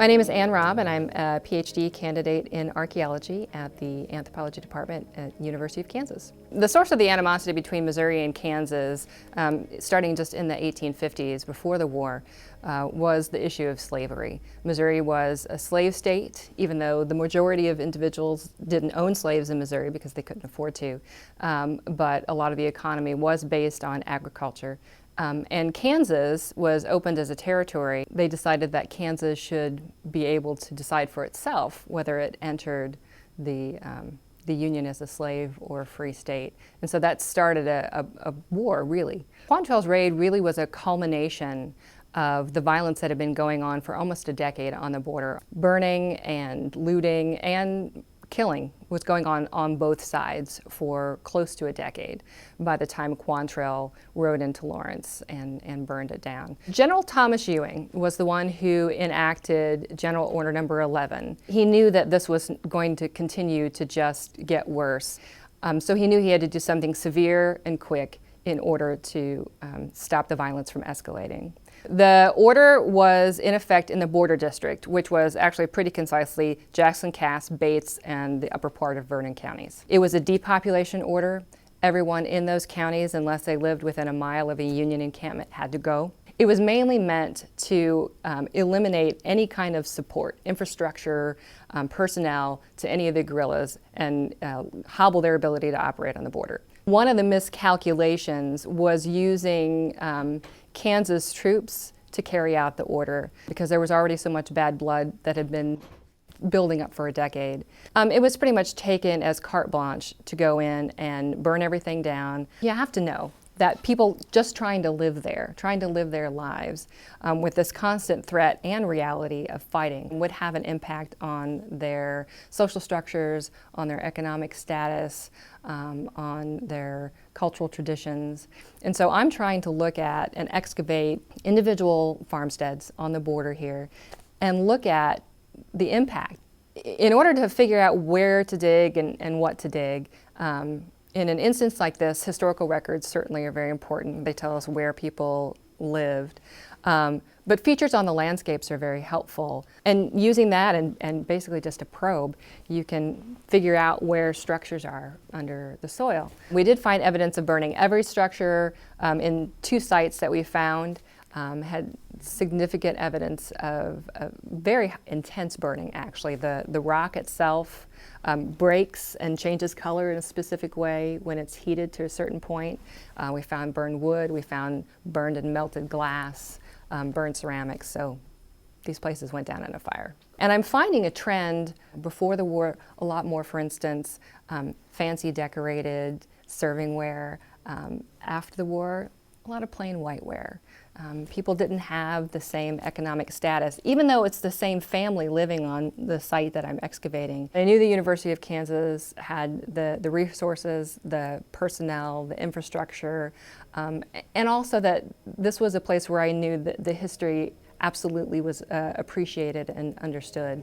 My name is Raab, and I'm a PhD candidate in archaeology at the Anthropology Department at University of Kansas. The source of the animosity between Missouri and Kansas, starting just in the 1850s, before the war, was the issue of slavery. Missouri was a slave state, even though the majority of individuals didn't own slaves in Missouri because they couldn't afford to. But a lot of the economy was based on agriculture. And Kansas was opened as a territory. They decided that Kansas should be able to decide for itself whether it entered the Union as a slave or a free state. And so that started a war, really. Quantrill's raid really was a culmination of the violence that had been going on for almost a decade on the border. Burning and looting and killing was going on both sides for close to a decade by the time Quantrill rode into Lawrence and burned it down. General Thomas Ewing was the one who enacted General Order Number 11. He knew that this was going to continue to just get worse, so he knew he had to do something severe and quick in order to stop the violence from escalating. The order was in effect in the border district, which was actually pretty concisely Jackson, Cass, Bates, and the upper part of Vernon counties. It was a depopulation order. Everyone in those counties, unless they lived within a mile of a Union encampment, had to go. It was mainly meant to eliminate any kind of support, infrastructure, personnel to any of the guerrillas and hobble their ability to operate on the border. One of the miscalculations was using Kansas troops to carry out the order because there was already so much bad blood that had been building up for a decade. It was pretty much taken as carte blanche to go in and burn everything down. You have to know that people just trying to live their lives with this constant threat and reality of fighting would have an impact on their social structures, on their economic status, on their cultural traditions. And so I'm trying to look at and excavate individual farmsteads on the border here and look at the impact. In order to figure out where to dig and what to dig, in an instance like this, historical records certainly are very important. They tell us where people lived. But features on the landscapes are very helpful. And using that and basically just a probe, you can figure out where structures are under the soil. We did find evidence of burning. Every structure in 2 sites that we found had significant evidence of very intense burning, actually. The rock itself breaks and changes color in a specific way when it's heated to a certain point. We found burned wood, we found burned and melted glass, burned ceramics, so these places went down in a fire. And I'm finding a trend before the war, a lot more, for instance, fancy decorated servingware. After the war, a lot of plain whiteware. People didn't have the same economic status, even though it's the same family living on the site that I'm excavating. I knew the University of Kansas had the resources, the personnel, the infrastructure, and also that this was a place where I knew that the history absolutely was appreciated and understood.